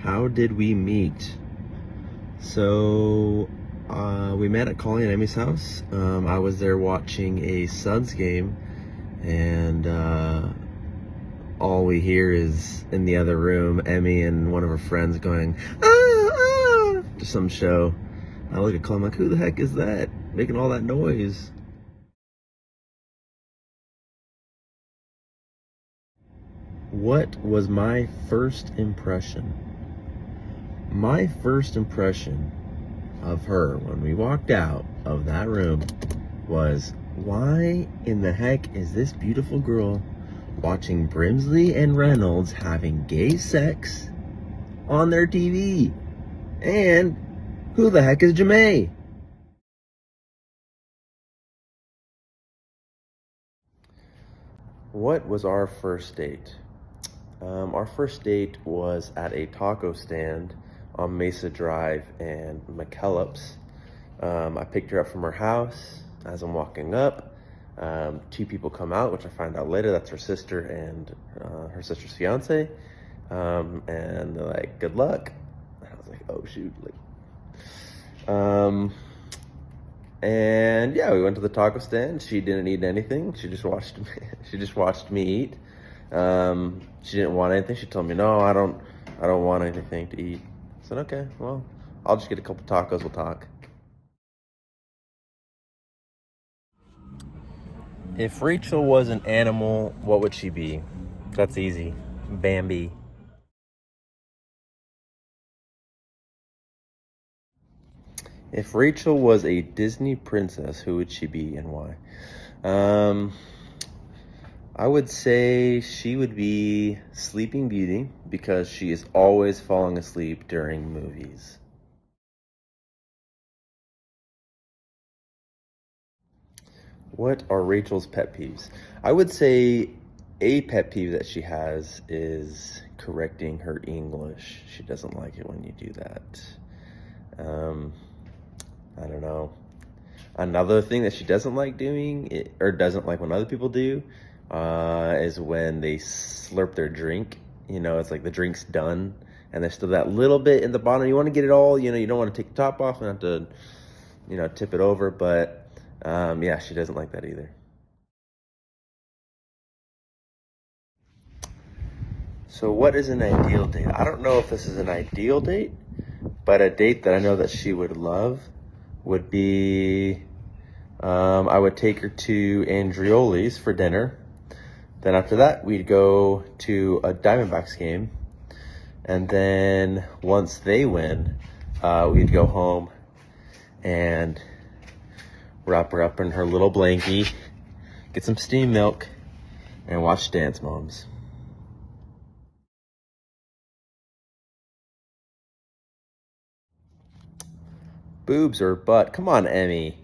How did we meet? So, we met at Colleen and Emmy's house. I was there watching a Suns game, and all we hear is in the other room, Emmy and one of her friends going, ah, ah, to some show. I look at Colleen, I'm like, who the heck is that making all that noise? What was my first impression? My first impression of her when we walked out of that room was, why in the heck is this beautiful girl watching Brimsley and Reynolds having gay sex on their TV? And who the heck is Jamae? What was our first date? Our first date was at a taco stand on Mesa Drive and McKellips. I picked her up from her house. As I'm walking up, two people come out, which I find out later, that's her sister and her sister's fiance. And they're like, good luck. And I was like, oh shoot. And yeah, we went to the taco stand. She didn't eat anything. She just watched me. She just watched me eat. She didn't want anything. She told me, no, I don't want anything to eat. I said, okay, well, I'll just get a couple tacos. We'll talk. If Rachel was an animal, what would she be? That's easy. Bambi. If Rachel was a Disney princess, who would she be and why? I would say she would be Sleeping Beauty because she is always falling asleep during movies. What are Rachel's pet peeves? I would say a pet peeve that she has is correcting her English. She doesn't like it when you do that. I don't know. Another thing that she doesn't like doing, or doesn't like when other people do, is when they slurp their drink. You know, it's like the drink's done and there's still that little bit in the bottom. You want to get it all, you know, you don't want to take the top off and have to, you know, tip it over. But yeah, she doesn't like that either. So what is an ideal date? I don't know if this is an ideal date, but a date that I know that she would love would be, I would take her to Andreoli's for dinner. Then after that, we'd go to a Diamondbacks game. And then once they win, we'd go home and wrap her up in her little blankie, get some steamed milk, and watch Dance Moms. Boobs or butt? Come on, Emmy.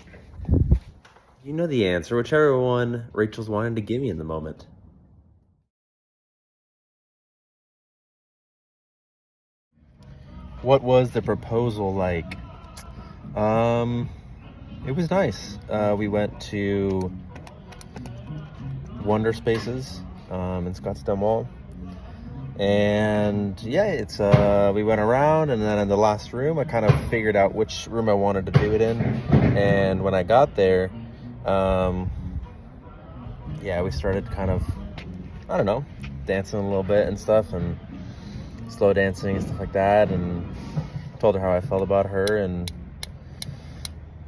You know the answer, whichever one Rachel's wanting to give me in the moment. What was the proposal like? It was nice. We went to Wonder Spaces in Scottsdale Mall. And yeah, it's we went around, and then in the last room, I kind of figured out which room I wanted to do it in. And when I got there, yeah, we started kind of, I don't know, dancing a little bit and stuff, and slow dancing and stuff like that, and told her how I felt about her, and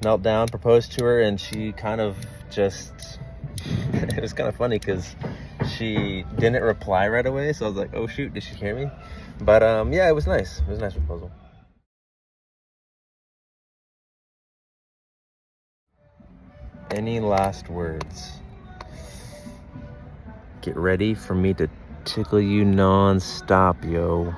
knelt down, proposed to her, and she kind of just, it was kind of funny because she didn't reply right away, so I was like, oh shoot, did she hear me? But yeah, it was nice. It was a nice proposal. Any last words? Get ready for me to tickle you non-stop, yo.